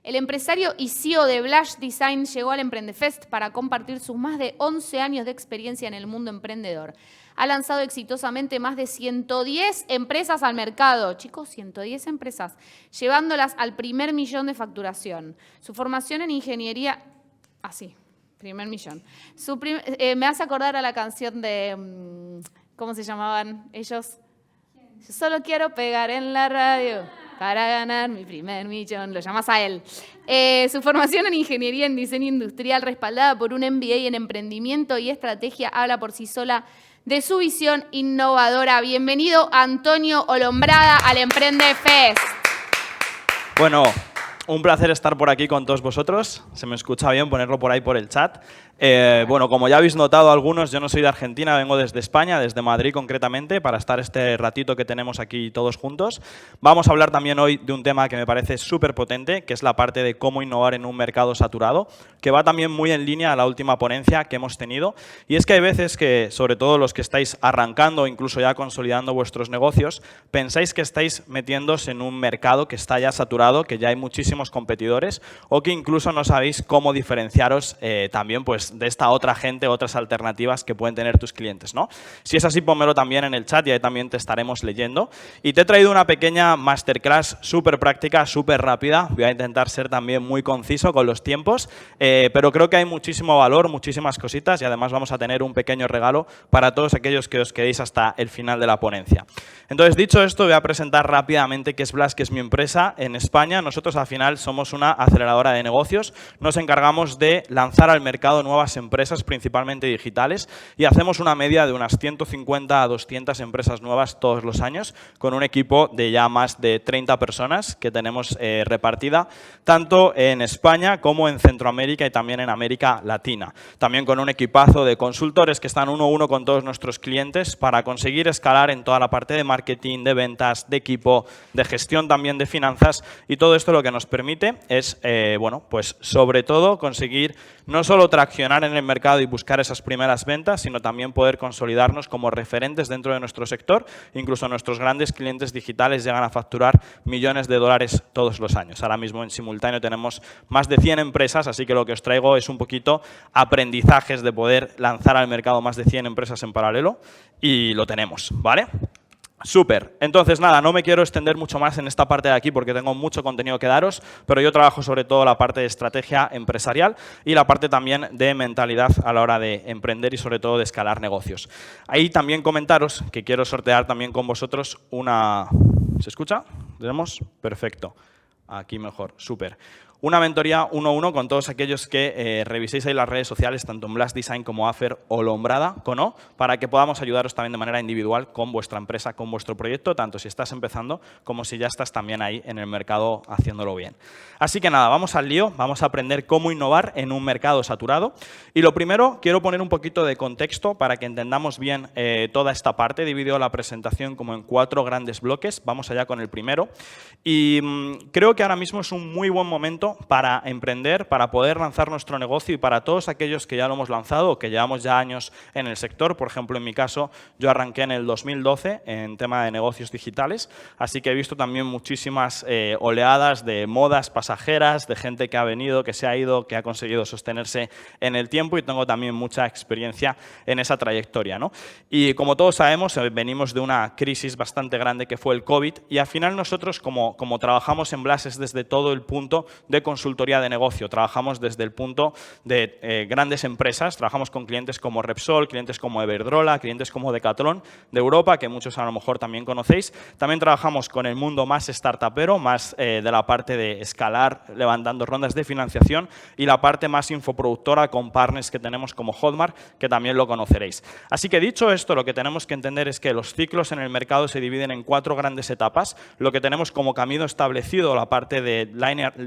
El empresario y CEO de Blush Design llegó al Emprendefest para compartir sus más de 11 años de experiencia en el mundo emprendedor. Ha lanzado exitosamente más de 110 empresas al mercado. Chicos, 110 empresas, llevándolas al primer millón de facturación. Su formación en ingeniería... Así, primer millón. Me hace acordar a la canción de... ¿Cómo se llamaban ellos? Yo solo quiero pegar en la radio para ganar mi primer millón. Lo llamas a él. Su formación en ingeniería en diseño industrial, respaldada por un MBA en emprendimiento y estrategia, habla por sí sola de su visión innovadora. Bienvenido, Antonio Olombrada, al Emprendefest. Bueno, un placer estar por aquí con todos vosotros. Se me escucha bien ponerlo por ahí por el chat. Bueno, como ya habéis notado algunos, yo no soy de Argentina, vengo desde España, desde Madrid concretamente, para estar este ratito que tenemos aquí todos juntos. Vamos a hablar también hoy de un tema que me parece súper potente, que es la parte de cómo innovar en un mercado saturado, que va también muy en línea a la última ponencia que hemos tenido. Y es que hay veces que, sobre todo los que estáis arrancando o incluso ya consolidando vuestros negocios, pensáis que estáis metiéndose en un mercado que está ya saturado, que ya hay muchísimos competidores o que incluso no sabéis cómo diferenciaros también pues, de esta otra gente, otras alternativas que pueden tener tus clientes, ¿no? Si es así, pónmelo también en el chat y ahí también te estaremos leyendo. Y te he traído una pequeña masterclass súper práctica, súper rápida. Voy a intentar ser también muy conciso con los tiempos, pero creo que hay muchísimo valor, muchísimas cositas y además vamos a tener un pequeño regalo para todos aquellos que os quedéis hasta el final de la ponencia. Entonces, dicho esto, voy a presentar rápidamente qué es Blush, que es mi empresa en España. Nosotros al final somos una aceleradora de negocios. Nos encargamos de lanzar al mercado nuevas empresas, principalmente digitales, y hacemos una media de unas 150 a 200 empresas nuevas todos los años, con un equipo de ya más de 30 personas que tenemos repartida, tanto en España como en Centroamérica y también en América Latina. También con un equipazo de consultores que están uno a uno con todos nuestros clientes para conseguir escalar en toda la parte de marketing, de ventas, de equipo, de gestión también de finanzas, y todo esto lo que nos permite es, bueno, pues sobre todo conseguir no solo traccionar en el mercado y buscar esas primeras ventas, sino también poder consolidarnos como referentes dentro de nuestro sector. Incluso nuestros grandes clientes digitales llegan a facturar millones de dólares todos los años. Ahora mismo en simultáneo tenemos más de 100 empresas, así que lo que os traigo es un poquito aprendizajes de poder lanzar al mercado más de 100 empresas en paralelo, y lo tenemos, ¿vale? Súper. Entonces, nada, no me quiero extender mucho más en esta parte de aquí porque tengo mucho contenido que daros, pero yo trabajo sobre todo la parte de estrategia empresarial y la parte también de mentalidad a la hora de emprender y sobre todo de escalar negocios. Ahí también comentaros que quiero sortear también con vosotros una... ¿Se escucha? ¿Tenemos? Perfecto. Aquí mejor. Súper. Una mentoría 1-1 con todos aquellos que reviséis ahí las redes sociales, tanto en Blush Design como Afer o Lombrada, para que podamos ayudaros también de manera individual con vuestra empresa, con vuestro proyecto, tanto si estás empezando como si ya estás también ahí en el mercado haciéndolo bien. Así que nada, vamos al lío, vamos a aprender cómo innovar en un mercado saturado. Y lo primero, quiero poner un poquito de contexto para que entendamos bien toda esta parte. He dividido la presentación como en 4 grandes bloques. Vamos allá con el primero. Y creo que ahora mismo es un muy buen momento para emprender, para poder lanzar nuestro negocio, y para todos aquellos que ya lo hemos lanzado o que llevamos ya años en el sector. Por ejemplo, en mi caso, yo arranqué en el 2012 en tema de negocios digitales, así que he visto también muchísimas oleadas de modas pasajeras, de gente que ha venido, que se ha ido, que ha conseguido sostenerse en el tiempo, y tengo también mucha experiencia en esa trayectoria, ¿no? Y como todos sabemos, venimos de una crisis bastante grande que fue el COVID, y al final nosotros, como trabajamos en Blush, es desde todo el punto de consultoría de negocio. Trabajamos desde el punto de grandes empresas, trabajamos con clientes como Repsol, clientes como Iberdrola, clientes como Decathlon de Europa, que muchos a lo mejor también conocéis. También trabajamos con el mundo más startupero, más de la parte de escalar, levantando rondas de financiación, y la parte más infoproductora con partners que tenemos como Hotmart, que también lo conoceréis. Así que dicho esto, lo que tenemos que entender es que los ciclos en el mercado se dividen en 4 grandes etapas. Lo que tenemos como camino establecido, la parte de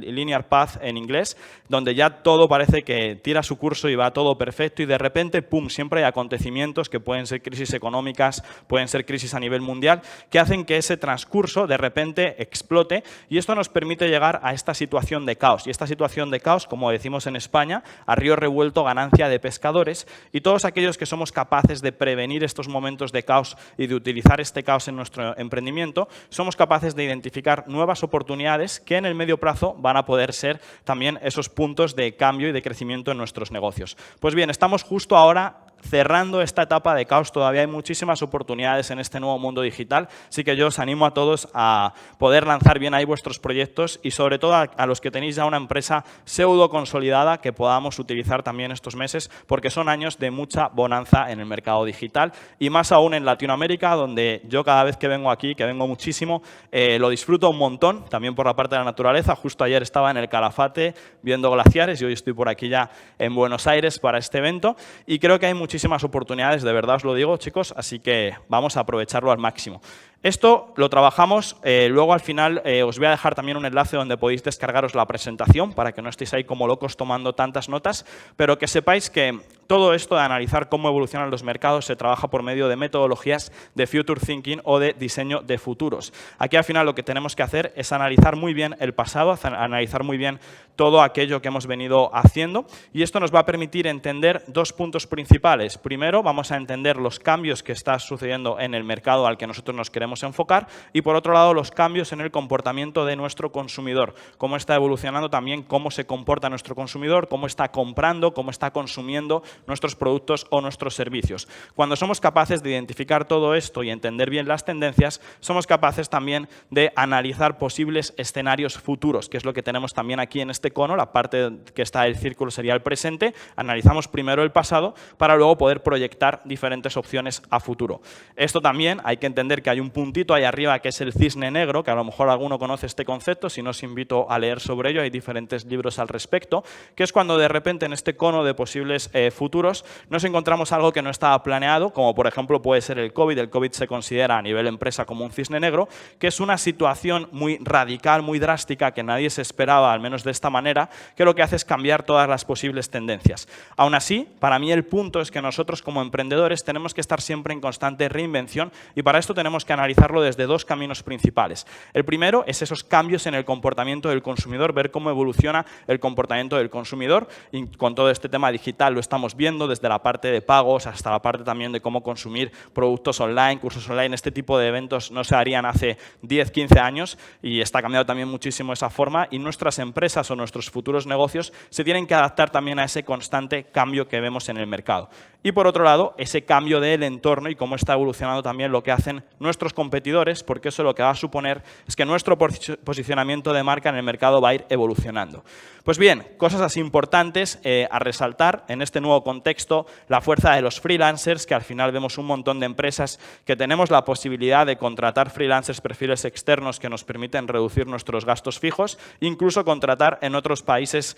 linear path en inglés, donde ya todo parece que tira su curso y va todo perfecto, y de repente, pum, siempre hay acontecimientos que pueden ser crisis económicas, pueden ser crisis a nivel mundial, que hacen que ese transcurso de repente explote, y esto nos permite llegar a esta situación de caos. Y esta situación de caos, como decimos en España, a río revuelto ganancia de pescadores, y todos aquellos que somos capaces de prevenir estos momentos de caos y de utilizar este caos en nuestro emprendimiento, somos capaces de identificar nuevas oportunidades estructurales que en el medio plazo van a poder ser también esos puntos de cambio y de crecimiento en nuestros negocios. Pues bien, estamos justo ahora cerrando esta etapa de caos. Todavía hay muchísimas oportunidades en este nuevo mundo digital, así que yo os animo a todos a poder lanzar bien ahí vuestros proyectos y sobre todo a los que tenéis ya una empresa pseudo consolidada que podamos utilizar también estos meses, porque son años de mucha bonanza en el mercado digital y más aún en Latinoamérica, donde yo cada vez que vengo aquí, que vengo muchísimo, lo disfruto un montón, también por la parte de la naturaleza. Justo ayer estaba en el Calafate viendo glaciares y hoy estoy por aquí ya en Buenos Aires para este evento y creo que hay muchísimas oportunidades, de verdad os lo digo, chicos, así que vamos a aprovecharlo al máximo. Esto lo trabajamos, luego al final os voy a dejar también un enlace donde podéis descargaros la presentación para que no estéis ahí como locos tomando tantas notas, pero que sepáis que todo esto de analizar cómo evolucionan los mercados se trabaja por medio de metodologías de Future Thinking o de diseño de futuros. Aquí al final lo que tenemos que hacer es analizar muy bien el pasado, analizar muy bien todo aquello que hemos venido haciendo y esto nos va a permitir entender dos puntos principales. Primero, vamos a entender los cambios que están sucediendo en el mercado al que nosotros nos queremos enfocar y por otro lado los cambios en el comportamiento de nuestro consumidor, cómo está evolucionando también, cómo se comporta nuestro consumidor, cómo está comprando, cómo está consumiendo nuestros productos o nuestros servicios. Cuando somos capaces de identificar todo esto y entender bien las tendencias, somos capaces también de analizar posibles escenarios futuros, que es lo que tenemos también aquí en este cono. La parte que está el círculo sería el presente. Analizamos primero el pasado para luego poder proyectar diferentes opciones a futuro. Esto también hay que entender que hay un puntito ahí arriba que es el cisne negro, que a lo mejor alguno conoce este concepto, si no os invito a leer sobre ello, hay diferentes libros al respecto, que es cuando de repente en este cono de posibles futuros nos encontramos algo que no estaba planeado, como por ejemplo puede ser el COVID. El COVID se considera a nivel empresa como un cisne negro, que es una situación muy radical, muy drástica, que nadie se esperaba, al menos de esta manera, que lo que hace es cambiar todas las posibles tendencias. Aún así, para mí el punto es que nosotros como emprendedores tenemos que estar siempre en constante reinvención y para esto tenemos que analizarlo desde dos caminos principales. El primero es esos cambios en el comportamiento del consumidor, ver cómo evoluciona el comportamiento del consumidor y con todo este tema digital lo estamos viendo desde la parte de pagos hasta la parte también de cómo consumir productos online, cursos online. Este tipo de eventos no se harían hace 10, 15 años y está cambiando también muchísimo esa forma y nuestras empresas o nuestros futuros negocios se tienen que adaptar también a ese constante cambio que vemos en el mercado. Y por otro lado, ese cambio del entorno y cómo está evolucionando también lo que hacen nuestros competidores, porque eso lo que va a suponer es que nuestro posicionamiento de marca en el mercado va a ir evolucionando. Pues bien, cosas así importantes a resaltar en este nuevo contexto, la fuerza de los freelancers, que al final vemos un montón de empresas que tenemos la posibilidad de contratar freelancers, perfiles externos que nos permiten reducir nuestros gastos fijos, incluso contratar en otros países,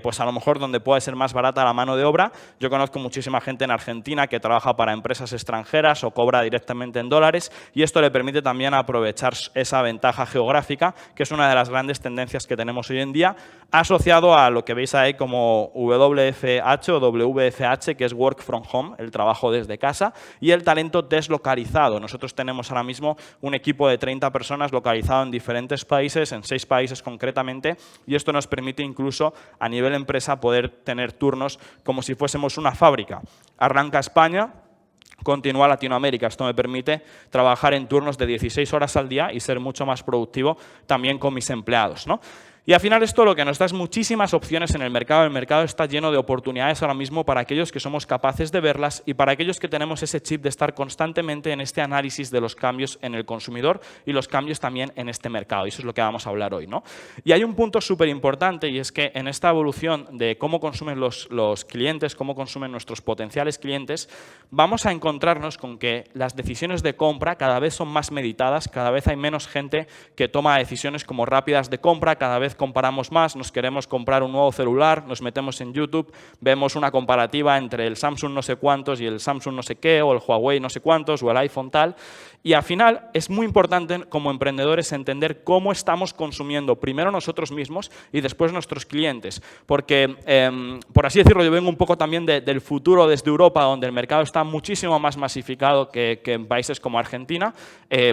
pues a lo mejor donde puede ser más barata la mano de obra. Yo conozco muchísima gente en Argentina que trabaja para empresas extranjeras o cobra directamente en dólares y esto le permite también aprovechar esa ventaja geográfica, que es una de las grandes tendencias que tenemos hoy en día, asociado a lo que veis ahí como WFH o WFH, que es Work from Home, el trabajo desde casa, y el talento deslocalizado. Nosotros tenemos ahora mismo un equipo de 30 personas localizado en diferentes países, en 6 países concretamente, y esto nos permite incluso a nivel empresa poder tener turnos como si fuésemos una fábrica. Arranca España, continúa Latinoamérica. Esto me permite trabajar en turnos de 16 horas al día y ser mucho más productivo también con mis empleados, ¿no? Y al final esto lo que nos da es muchísimas opciones en el mercado. El mercado está lleno de oportunidades ahora mismo para aquellos que somos capaces de verlas y para aquellos que tenemos ese chip de estar constantemente en este análisis de los cambios en el consumidor y los cambios también en este mercado. Y eso es lo que vamos a hablar hoy, ¿no? Y hay un punto súper importante y es que en esta evolución de cómo consumen los clientes, cómo consumen nuestros potenciales clientes, vamos a encontrarnos con que las decisiones de compra cada vez son más meditadas, cada vez hay menos gente que toma decisiones como rápidas de compra, cada vez comparamos más, nos queremos comprar un nuevo celular, nos metemos en YouTube, vemos una comparativa entre el Samsung no sé cuántos y el Samsung no sé qué, o el Huawei no sé cuántos, o el iPhone tal, y al final es muy importante como emprendedores entender cómo estamos consumiendo primero nosotros mismos y después nuestros clientes, porque, por así decirlo, yo vengo un poco también del futuro desde Europa, donde el mercado está muchísimo más masificado que en países como Argentina,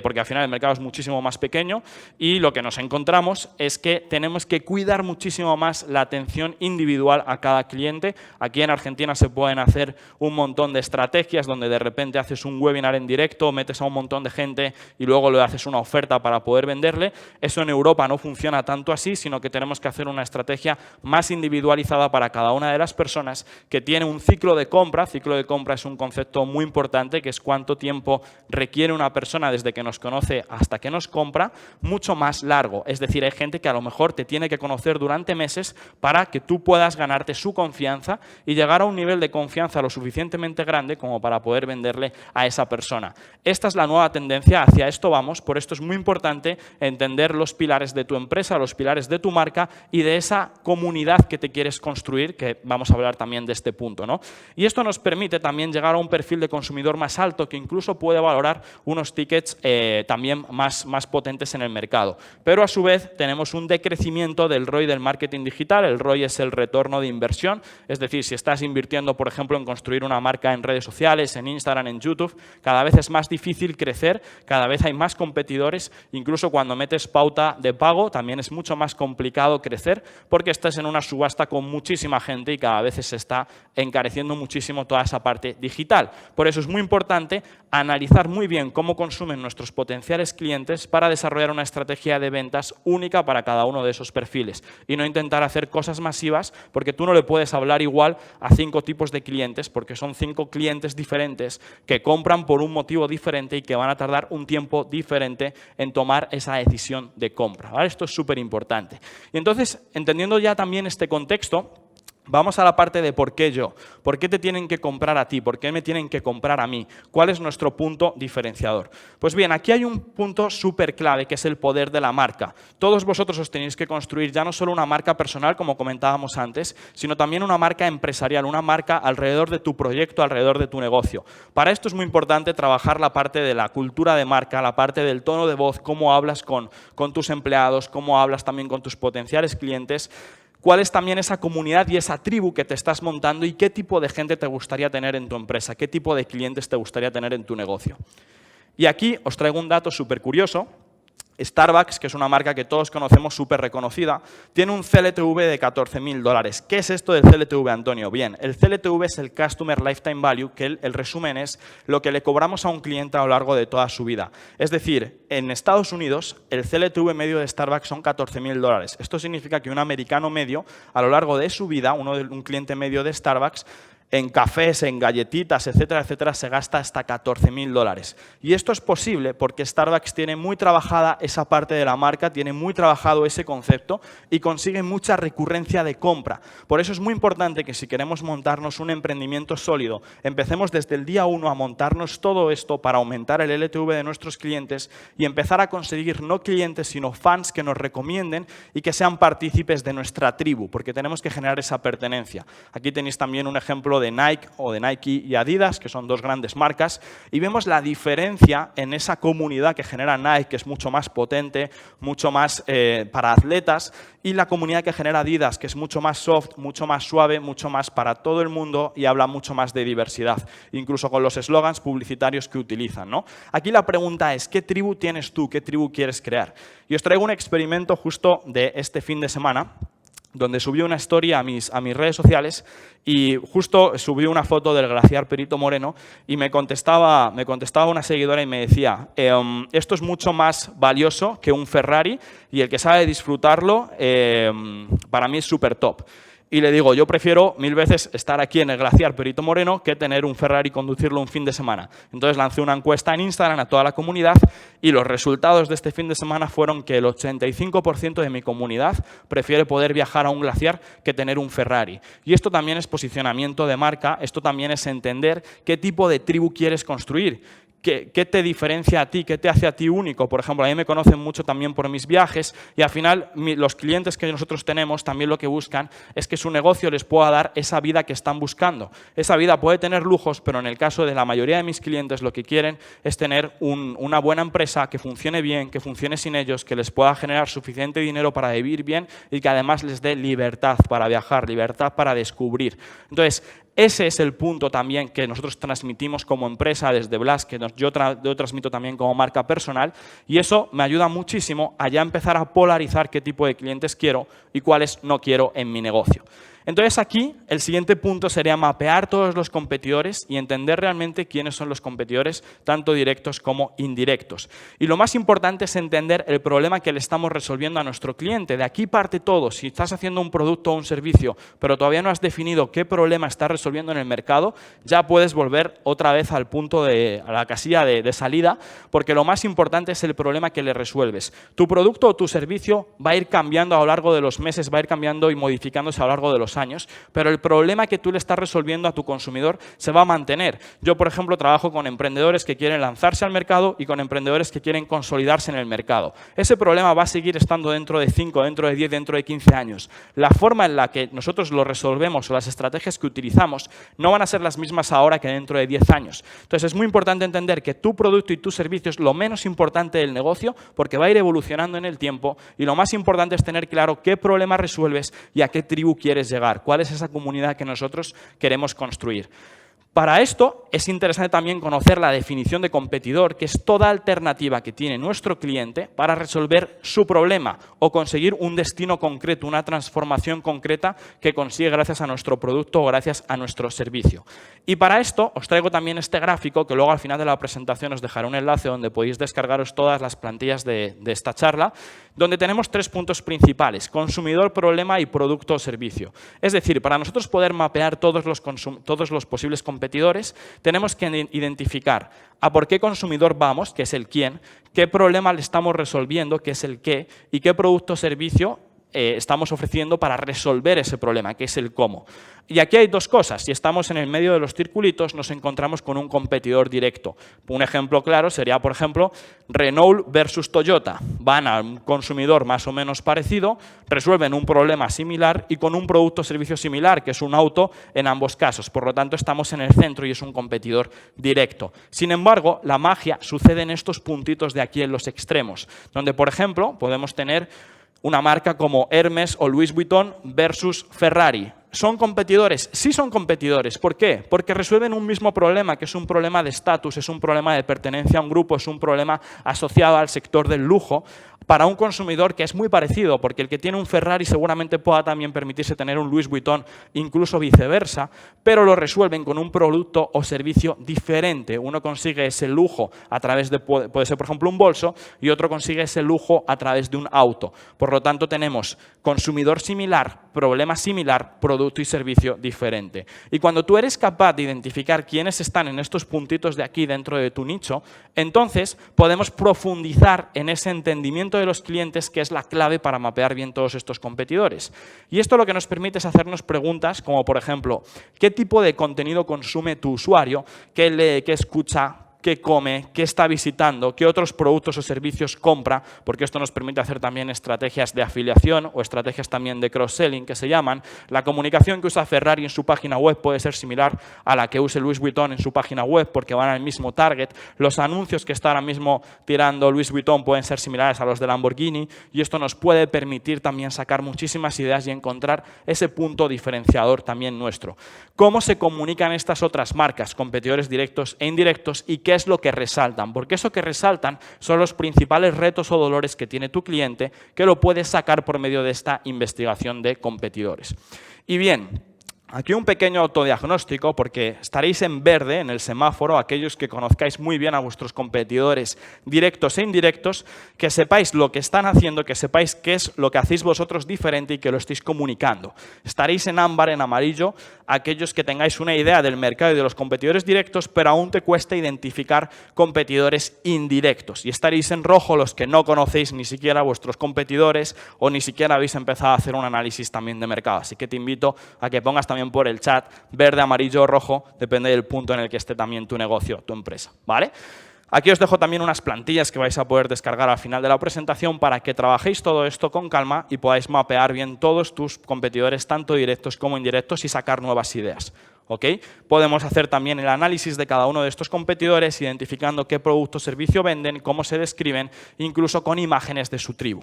porque al final el mercado es muchísimo más pequeño y lo que nos encontramos es que tenemos tenemos que cuidar muchísimo más la atención individual a cada cliente. Aquí en Argentina se pueden hacer un montón de estrategias donde de repente haces un webinar en directo, metes a un montón de gente y luego le haces una oferta para poder venderle. Eso en Europa no funciona tanto así, sino que tenemos que hacer una estrategia más individualizada para cada una de las personas, que tiene un ciclo de compra. Ciclo de compra es un concepto muy importante, que es cuánto tiempo requiere una persona desde que nos conoce hasta que nos compra, mucho más largo. Es decir, hay gente que a lo mejor te tiene que conocer durante meses para que tú puedas ganarte su confianza y llegar a un nivel de confianza lo suficientemente grande como para poder venderle a esa persona. Esta es la nueva tendencia, hacia esto vamos, por esto es muy importante entender los pilares de tu empresa, los pilares de tu marca y de esa comunidad que te quieres construir, que vamos a hablar también de este punto, ¿no? Y esto nos permite también llegar a un perfil de consumidor más alto que incluso puede valorar unos tickets también más potentes en el mercado. Pero a su vez tenemos un decrecimiento del ROI del marketing digital. El ROI es el retorno de inversión, es decir, si estás invirtiendo, por ejemplo, en construir una marca en redes sociales, en Instagram, en YouTube, cada vez es más difícil crecer, cada vez hay más competidores, incluso cuando metes pauta de pago también es mucho más complicado crecer porque estás en una subasta con muchísima gente y cada vez se está encareciendo muchísimo toda esa parte digital. Por eso es muy importante analizar muy bien cómo consumen nuestros potenciales clientes para desarrollar una estrategia de ventas única para cada uno de esos perfiles y no intentar hacer cosas masivas, porque tú no le puedes hablar igual a 5 tipos de clientes porque son 5 clientes diferentes que compran por un motivo diferente y que van a tardar un tiempo diferente en tomar esa decisión de compra, ¿vale? Esto es súper importante. Y entonces, entendiendo ya también este contexto, vamos a la parte de por qué yo. ¿Por qué te tienen que comprar a ti? ¿Por qué me tienen que comprar a mí? ¿Cuál es nuestro punto diferenciador? Pues bien, aquí hay un punto súper clave que es el poder de la marca. Todos vosotros os tenéis que construir ya no solo una marca personal, como comentábamos antes, sino también una marca empresarial, una marca alrededor de tu proyecto, alrededor de tu negocio. Para esto es muy importante trabajar la parte de la cultura de marca, la parte del tono de voz, cómo hablas con tus empleados, cómo hablas también con tus potenciales clientes. ¿Cuál es también esa comunidad y esa tribu que te estás montando y qué tipo de gente te gustaría tener en tu empresa? ¿Qué tipo de clientes te gustaría tener en tu negocio? Y aquí os traigo un dato súper curioso. Starbucks, que es una marca que todos conocemos, súper reconocida, tiene un CLTV de $14.000. ¿Qué es esto del CLTV, Antonio? Bien, el CLTV es el Customer Lifetime Value, que el resumen es lo que le cobramos a un cliente a lo largo de toda su vida. Es decir, en Estados Unidos, el CLTV medio de Starbucks son $14.000. Esto significa que un americano medio, a lo largo de su vida, un cliente medio de Starbucks, en cafés, en galletitas, etcétera, etcétera, se gasta hasta $14.000. Y esto es posible porque Starbucks tiene muy trabajada esa parte de la marca, tiene muy trabajado ese concepto y consigue mucha recurrencia de compra. Por eso es muy importante que si queremos montarnos un emprendimiento sólido, empecemos desde el día 1 a montarnos todo esto para aumentar el LTV de nuestros clientes y empezar a conseguir no clientes, sino fans que nos recomienden y que sean partícipes de nuestra tribu, porque tenemos que generar esa pertenencia. Aquí tenéis también un ejemplo de Nike o de Nike y Adidas, que son dos grandes marcas, y vemos la diferencia en esa comunidad que genera Nike, que es mucho más potente, mucho más para atletas, y la comunidad que genera Adidas, que es mucho más soft, mucho más suave, mucho más para todo el mundo y habla mucho más de diversidad, incluso con los eslogans publicitarios que utilizan, ¿no? Aquí la pregunta es, ¿qué tribu tienes tú? ¿Qué tribu quieres crear? Y os traigo un experimento justo de este fin de semana, donde subí una story a mis redes sociales y justo subí una foto del glaciar Perito Moreno y me contestaba una seguidora y me decía, esto es mucho más valioso que un Ferrari y el que sabe disfrutarlo para mí es súper top. Y le digo, yo prefiero 1000 veces estar aquí en el glaciar Perito Moreno que tener un Ferrari y conducirlo un fin de semana. Entonces lancé una encuesta en Instagram a toda la comunidad y los resultados de este fin de semana fueron que el 85% de mi comunidad prefiere poder viajar a un glaciar que tener un Ferrari. Y esto también es posicionamiento de marca, esto también es entender qué tipo de tribu quieres construir. ¿Qué te diferencia a ti? ¿Qué te hace a ti único? Por ejemplo, a mí me conocen mucho también por mis viajes y al final los clientes que nosotros tenemos también lo que buscan es que su negocio les pueda dar esa vida que están buscando. Esa vida puede tener lujos, pero en el caso de la mayoría de mis clientes lo que quieren es tener una buena empresa que funcione bien, que funcione sin ellos, que les pueda generar suficiente dinero para vivir bien y que además les dé libertad para viajar, libertad para descubrir. Entonces, ese es el punto también que nosotros transmitimos como empresa desde Blas, que yo transmito también como marca personal, y eso me ayuda muchísimo a ya empezar a polarizar qué tipo de clientes quiero y cuáles no quiero en mi negocio. Entonces aquí el siguiente punto sería mapear todos los competidores y entender realmente quiénes son los competidores, tanto directos como indirectos. Y lo más importante es entender el problema que le estamos resolviendo a nuestro cliente. De aquí parte todo. Si estás haciendo un producto o un servicio, pero todavía no has definido qué problema estás resolviendo en el mercado, ya puedes volver otra vez al punto a la casilla de salida, porque lo más importante es el problema que le resuelves. Tu producto o tu servicio va a ir cambiando a lo largo de los meses, va a ir cambiando y modificándose a lo largo de los años, pero el problema que tú le estás resolviendo a tu consumidor se va a mantener. Yo, por ejemplo, trabajo con emprendedores que quieren lanzarse al mercado y con emprendedores que quieren consolidarse en el mercado. Ese problema va a seguir estando dentro de 5, dentro de 10, dentro de 15 años. La forma en la que nosotros lo resolvemos o las estrategias que utilizamos no van a ser las mismas ahora que dentro de 10 años. Entonces, es muy importante entender que tu producto y tu servicio es lo menos importante del negocio porque va a ir evolucionando en el tiempo, y lo más importante es tener claro qué problema resuelves y a qué tribu quieres llegar. ¿Cuál es esa comunidad que nosotros queremos construir? Para esto es interesante también conocer la definición de competidor, que es toda alternativa que tiene nuestro cliente para resolver su problema o conseguir un destino concreto, una transformación concreta que consigue gracias a nuestro producto o gracias a nuestro servicio. Y para esto os traigo también este gráfico, que luego al final de la presentación os dejaré un enlace donde podéis descargaros todas las plantillas de esta charla, donde tenemos 3 puntos principales: consumidor, problema y producto o servicio. Es decir, para nosotros poder mapear todos los posibles competidores, tenemos que identificar a por qué consumidor vamos, que es el quién, qué problema le estamos resolviendo, que es el qué, y qué producto o servicio estamos ofreciendo para resolver ese problema, que es el cómo. Y aquí hay dos cosas. Si estamos en el medio de los circulitos, nos encontramos con un competidor directo. Un ejemplo claro sería, por ejemplo, Renault versus Toyota. Van a un consumidor más o menos parecido, resuelven un problema similar y con un producto o servicio similar, que es un auto en ambos casos. Por lo tanto, estamos en el centro y es un competidor directo. Sin embargo, la magia sucede en estos puntitos de aquí en los extremos, donde, por ejemplo, podemos tener una marca como Hermes o Louis Vuitton versus Ferrari. ¿Son competidores? Sí son competidores. ¿Por qué? Porque resuelven un mismo problema, que es un problema de estatus, es un problema de pertenencia a un grupo, es un problema asociado al sector del lujo, para un consumidor que es muy parecido, porque el que tiene un Ferrari seguramente pueda también permitirse tener un Louis Vuitton, incluso viceversa, pero lo resuelven con un producto o servicio diferente. Uno consigue ese lujo a través de, puede ser por ejemplo un bolso, y otro consigue ese lujo a través de un auto. Por lo tanto, tenemos consumidor similar, problema similar, producto y servicio diferente. Y cuando tú eres capaz de identificar quiénes están en estos puntitos de aquí dentro de tu nicho, entonces podemos profundizar en ese entendimiento de los clientes, que es la clave para mapear bien todos estos competidores. Y esto lo que nos permite es hacernos preguntas como, por ejemplo, ¿qué tipo de contenido consume tu usuario? ¿Qué lee, qué escucha, qué come, qué está visitando, qué otros productos o servicios compra? Porque esto nos permite hacer también estrategias de afiliación o estrategias también de cross-selling, que se llaman. La comunicación que usa Ferrari en su página web puede ser similar a la que use Louis Vuitton en su página web, porque van al mismo target. Los anuncios que está ahora mismo tirando Louis Vuitton pueden ser similares a los de Lamborghini, y esto nos puede permitir también sacar muchísimas ideas y encontrar ese punto diferenciador también nuestro. ¿Cómo se comunican estas otras marcas, competidores directos e indirectos, y qué es lo que resaltan? Porque eso que resaltan son los principales retos o dolores que tiene tu cliente, que lo puedes sacar por medio de esta investigación de competidores. Y bien, aquí un pequeño autodiagnóstico, porque estaréis en verde en el semáforo, aquellos que conozcáis muy bien a vuestros competidores directos e indirectos, que sepáis lo que están haciendo, que sepáis qué es lo que hacéis vosotros diferente y que lo estéis comunicando. Estaréis en ámbar, en amarillo, aquellos que tengáis una idea del mercado y de los competidores directos, pero aún te cuesta identificar competidores indirectos. Y estaréis en rojo los que no conocéis ni siquiera vuestros competidores o ni siquiera habéis empezado a hacer un análisis también de mercado. Así que te invito a que pongas también por el chat verde, amarillo o rojo, depende del punto en el que esté también tu negocio, tu empresa, ¿vale? Aquí os dejo también unas plantillas que vais a poder descargar al final de la presentación para que trabajéis todo esto con calma y podáis mapear bien todos tus competidores, tanto directos como indirectos, y sacar nuevas ideas. ¿Okay? Podemos hacer también el análisis de cada uno de estos competidores, identificando qué producto o servicio venden, cómo se describen, incluso con imágenes de su tribu.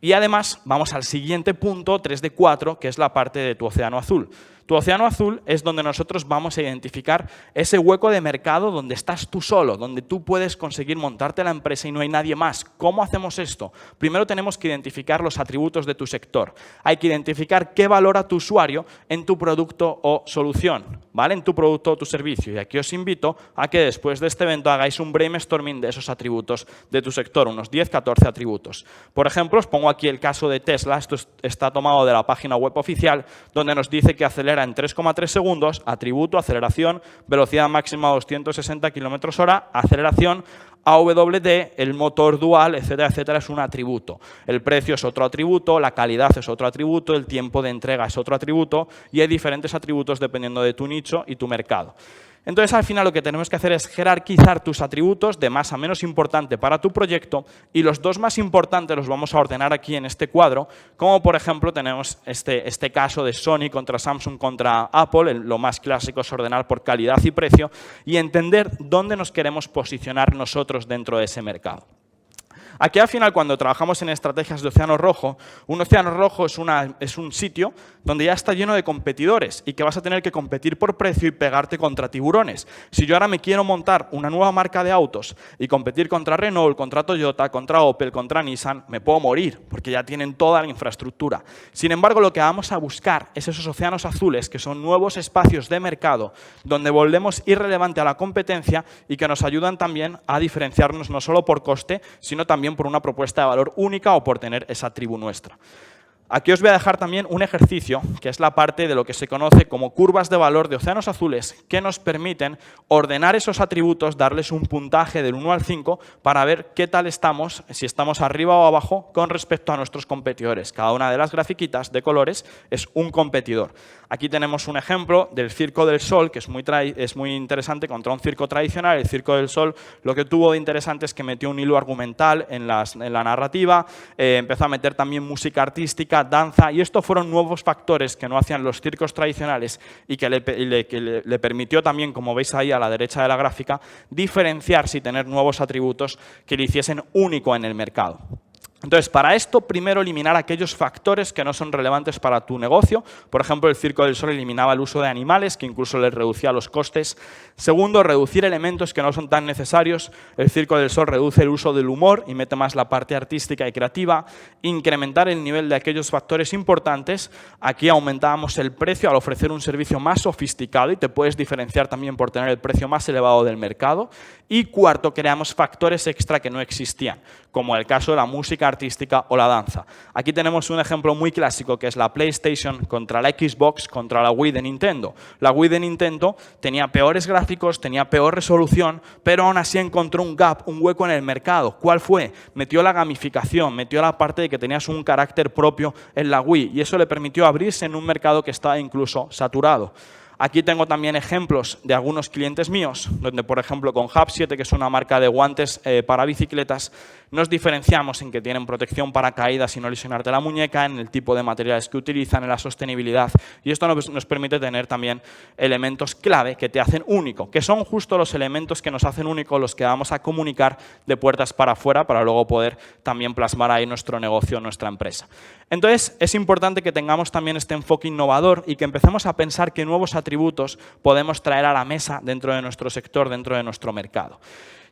Y además, vamos al siguiente punto, 3 de 4, que es la parte de tu océano azul. Tu océano azul es donde nosotros vamos a identificar ese hueco de mercado donde estás tú solo, donde tú puedes conseguir montarte la empresa y no hay nadie más. ¿Cómo hacemos esto? Primero tenemos que identificar los atributos de tu sector. Hay que identificar qué valora tu usuario en tu producto o solución, ¿vale? En tu producto o tu servicio. Y aquí os invito a que después de este evento hagáis un brainstorming de esos atributos de tu sector, unos 10-14 atributos. Por ejemplo, os pongo aquí el caso de Tesla. Esto está tomado de la página web oficial, donde nos dice que acelera en 3,3 segundos, atributo, aceleración, velocidad máxima 260 km/h, aceleración, AWD, el motor dual, etcétera, etcétera, es un atributo. El precio es otro atributo, la calidad es otro atributo, el tiempo de entrega es otro atributo y hay diferentes atributos dependiendo de tu nicho y tu mercado. Entonces, al final, lo que tenemos que hacer es jerarquizar tus atributos de más a menos importante para tu proyecto y los dos más importantes los vamos a ordenar aquí en este cuadro, como por ejemplo tenemos este caso de Sony contra Samsung contra Apple. Lo más clásico es ordenar por calidad y precio y entender dónde nos queremos posicionar nosotros dentro de ese mercado. Aquí al final, cuando trabajamos en estrategias de océano rojo, un océano rojo es un sitio donde ya está lleno de competidores y que vas a tener que competir por precio y pegarte contra tiburones. Si yo ahora me quiero montar una nueva marca de autos y competir contra Renault, contra Toyota, contra Opel, contra Nissan, me puedo morir porque ya tienen toda la infraestructura. Sin embargo, lo que vamos a buscar es esos océanos azules, que son nuevos espacios de mercado donde volvemos irrelevante a la competencia y que nos ayudan también a diferenciarnos no solo por coste, sino también por una propuesta de valor única o por tener esa tribu nuestra. Aquí os voy a dejar también un ejercicio, que es la parte de lo que se conoce como curvas de valor de océanos azules, que nos permiten ordenar esos atributos, darles un puntaje del 1 al 5 para ver qué tal estamos, si estamos arriba o abajo con respecto a nuestros competidores. Cada una de las grafiquitas de colores es un competidor. Aquí tenemos un ejemplo del Circo del Sol, que es muy interesante contra un circo tradicional. El Circo del Sol lo que tuvo de interesante es que metió un hilo argumental en la narrativa, empezó a meter también música artística, danza, y estos fueron nuevos factores que no hacían los circos tradicionales y que le permitió también, como veis ahí a la derecha de la gráfica, diferenciarse y tener nuevos atributos que le hiciesen único en el mercado. Entonces, para esto, primero eliminar aquellos factores que no son relevantes para tu negocio. Por ejemplo, el Circo del Sol eliminaba el uso de animales, que incluso les reducía los costes. Segundo, reducir elementos que no son tan necesarios. El Circo del Sol reduce el uso del humor y mete más la parte artística y creativa. Incrementar el nivel de aquellos factores importantes. Aquí aumentábamos el precio al ofrecer un servicio más sofisticado y te puedes diferenciar también por tener el precio más elevado del mercado. Y cuarto, creamos factores extra que no existían, como el caso de la música artística o la danza. Aquí tenemos un ejemplo muy clásico, que es la PlayStation contra la Xbox contra la Wii de Nintendo. La Wii de Nintendo tenía peores gráficos, tenía peor resolución, pero aún así encontró un gap, un hueco en el mercado. ¿Cuál fue? Metió la gamificación, metió la parte de que tenías un carácter propio en la Wii, y eso le permitió abrirse en un mercado que estaba incluso saturado. Aquí tengo también ejemplos de algunos clientes míos, donde, por ejemplo, con Hub 7, que es una marca de guantes para bicicletas, nos diferenciamos en que tienen protección para caídas y no lesionarte la muñeca, en el tipo de materiales que utilizan, en la sostenibilidad. Y esto nos permite tener también elementos clave que te hacen único, que son justo los elementos que nos hacen único, los que vamos a comunicar de puertas para afuera para luego poder también plasmar ahí nuestro negocio, nuestra empresa. Entonces, es importante que tengamos también este enfoque innovador y que empecemos a pensar qué nuevos atributos podemos traer a la mesa dentro de nuestro sector, dentro de nuestro mercado.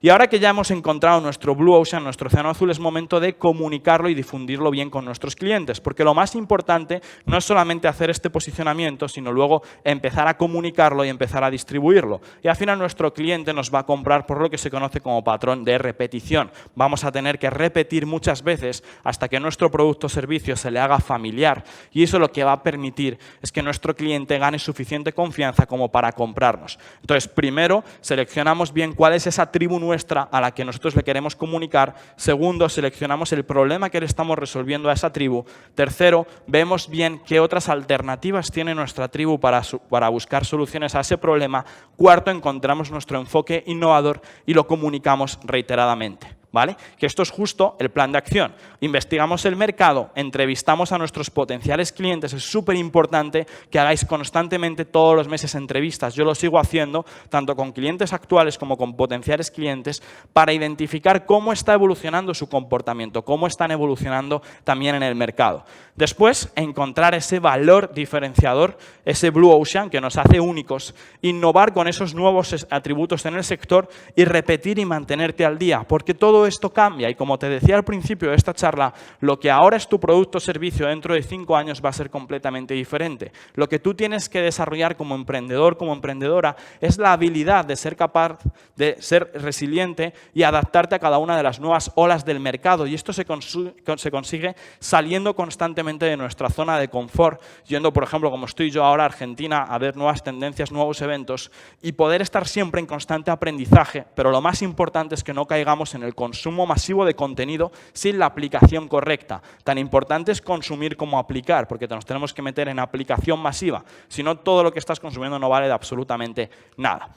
Y ahora que ya hemos encontrado nuestro Blue Ocean, nuestro océano azul, es momento de comunicarlo y difundirlo bien con nuestros clientes, porque lo más importante no es solamente hacer este posicionamiento, sino luego empezar a comunicarlo y empezar a distribuirlo. Y al final nuestro cliente nos va a comprar por lo que se conoce como patrón de repetición. Vamos a tener que repetir muchas veces hasta que nuestro producto o servicio se le haga familiar, y eso lo que va a permitir es que nuestro cliente gane suficiente confianza como para comprarnos. Entonces, primero, seleccionamos bien cuál es esa tribu nuestra a la que nosotros le queremos comunicar. Segundo, seleccionamos el problema que le estamos resolviendo a esa tribu. Tercero, vemos bien qué otras alternativas tiene nuestra tribu para buscar soluciones a ese problema. Cuarto, encontramos nuestro enfoque innovador y lo comunicamos reiteradamente. ¿vale? Que esto es justo el plan de acción. Investigamos el mercado, entrevistamos a nuestros potenciales clientes. Es súper importante que hagáis constantemente todos los meses entrevistas. Yo lo sigo haciendo tanto con clientes actuales como con potenciales clientes para identificar cómo está evolucionando su comportamiento, cómo están evolucionando también en el mercado. Después, encontrar ese valor diferenciador, ese blue ocean que nos hace únicos, innovar con esos nuevos atributos en el sector y repetir y mantenerte al día, porque todo esto cambia y como te decía al principio de esta charla, lo que ahora es tu producto o servicio dentro de 5 años va a ser completamente diferente. Lo que tú tienes que desarrollar como emprendedor, como emprendedora, es la habilidad de ser capaz de ser resiliente y adaptarte a cada una de las nuevas olas del mercado, y esto se consigue saliendo constantemente de nuestra zona de confort, yendo, por ejemplo, como estoy yo ahora a Argentina, a ver nuevas tendencias, nuevos eventos y poder estar siempre en constante aprendizaje, pero lo más importante es que no caigamos en el consumo masivo de contenido sin la aplicación correcta. Tan importante es consumir como aplicar, porque nos tenemos que meter en aplicación masiva, si no todo lo que estás consumiendo no vale de absolutamente nada.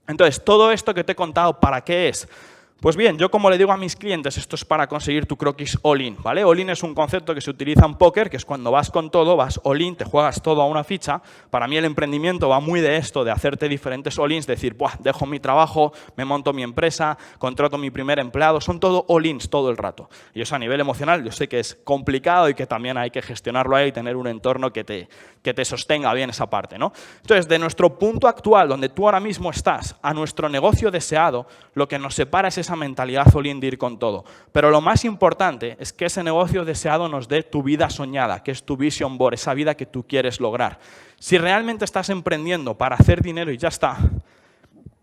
Entonces, todo esto que te he contado, ¿para qué es? Pues bien, yo como le digo a mis clientes, esto es para conseguir tu croquis all-in, ¿vale? All-in es un concepto que se utiliza en póker, que es cuando vas con todo, vas all-in, te juegas todo a una ficha. Para mí el emprendimiento va muy de esto, de hacerte diferentes all-ins, decir, buah, dejo mi trabajo, me monto mi empresa, contrato mi primer empleado, son todo all-ins todo el rato. Y eso a nivel emocional yo sé que es complicado y que también hay que gestionarlo ahí y tener un entorno que te sostenga bien esa parte, ¿no? Entonces, de nuestro punto actual, donde tú ahora mismo estás, a nuestro negocio deseado, lo que nos separa es esa mentalidad all-in de ir con todo. Pero lo más importante es que ese negocio deseado nos dé tu vida soñada, que es tu vision board, esa vida que tú quieres lograr. Si realmente estás emprendiendo para hacer dinero y ya está,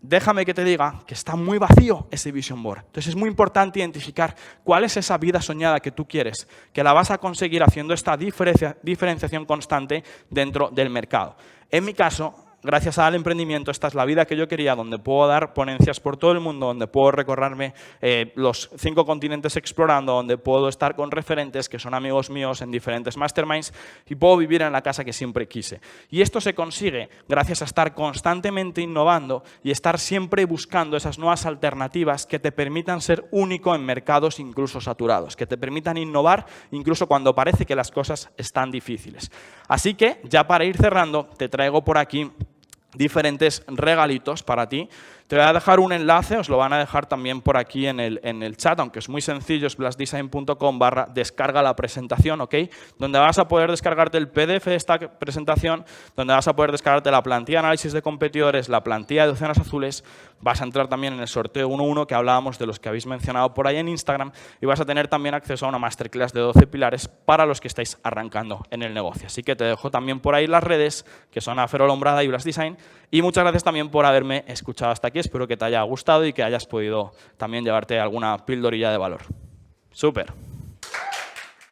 déjame que te diga que está muy vacío ese vision board. Entonces es muy importante identificar cuál es esa vida soñada que tú quieres, que la vas a conseguir haciendo esta diferenciación constante dentro del mercado. En mi caso, gracias al emprendimiento, esta es la vida que yo quería, donde puedo dar ponencias por todo el mundo, donde puedo recorrerme los 5 continentes explorando, donde puedo estar con referentes que son amigos míos en diferentes masterminds y puedo vivir en la casa que siempre quise. Y esto se consigue gracias a estar constantemente innovando y estar siempre buscando esas nuevas alternativas que te permitan ser único en mercados incluso saturados, que te permitan innovar incluso cuando parece que las cosas están difíciles. Así que, ya para ir cerrando, te traigo por aquí diferentes regalitos para ti. Te voy a dejar un enlace, os lo van a dejar también por aquí en el chat, aunque es muy sencillo, es blastdesign.com/descarga la presentación, ¿ok? Donde vas a poder descargarte el PDF de esta presentación, donde vas a poder descargarte la plantilla de análisis de competidores, la plantilla de Océanos Azules, vas a entrar también en el sorteo 1-1 que hablábamos de los que habéis mencionado por ahí en Instagram y vas a tener también acceso a una masterclass de 12 pilares para los que estáis arrancando en el negocio. Así que te dejo también por ahí las redes, que son Aferol Hombrada y Blast Design, y muchas gracias también por haberme escuchado hasta aquí. Espero que te haya gustado y que hayas podido también llevarte alguna pildorilla de valor. Súper.